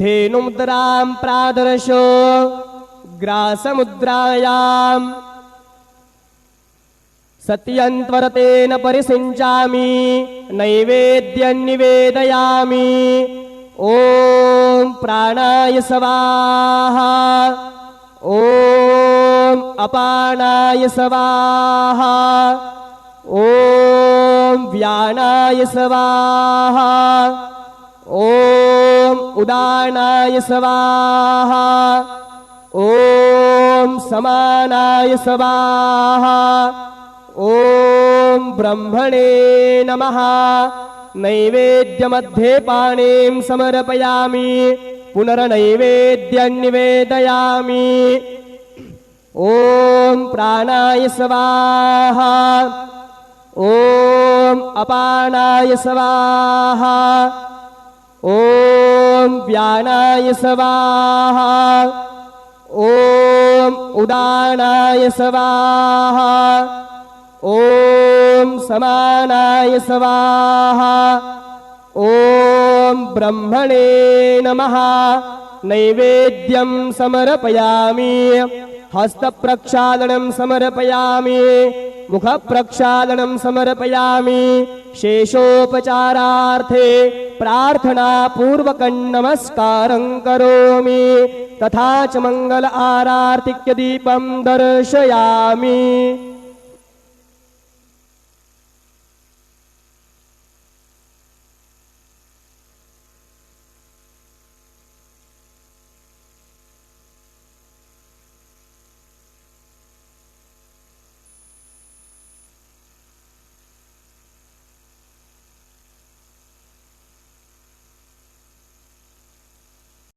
धेनुमुद्रां प्रादर्शो ग्रासमुद्रायां सत्यन्त्वरतेन परिसिञ्चामि नैवेद्यं निवेदयामि। ॐ प्राणाय स्वाहा ॐ अपानाय स्वाहा ॐ व्यानाय स्वाहा ॐ उदानाय स्वाहा ॐ समानाय स्वाहा ॐ ब्रह्मणे नमः। नैवेद्यमध्ये पाणिं समर्पयामि पुनर्नैवेद्यं निवेदयामि। ॐ प्राणाय स्वाहा ॐ अपानाय स्वाहा ॐ व्यानाय स्वाहा ॐ उदानाय स्वाहा ॐ समानाय स्वाहा ॐ ब्रह्मणे नमः। नैवेद्यं समर्पयामि हस्तप्रक्षालनं समर्पयामि मुखप्रक्षालनं समर्पयामि। शेषोपचारार्थे प्रार्थनापूर्वकं नमस्कारं करोमि तथा च मंगल आरार्तिक्य दीपं दर्शयामि।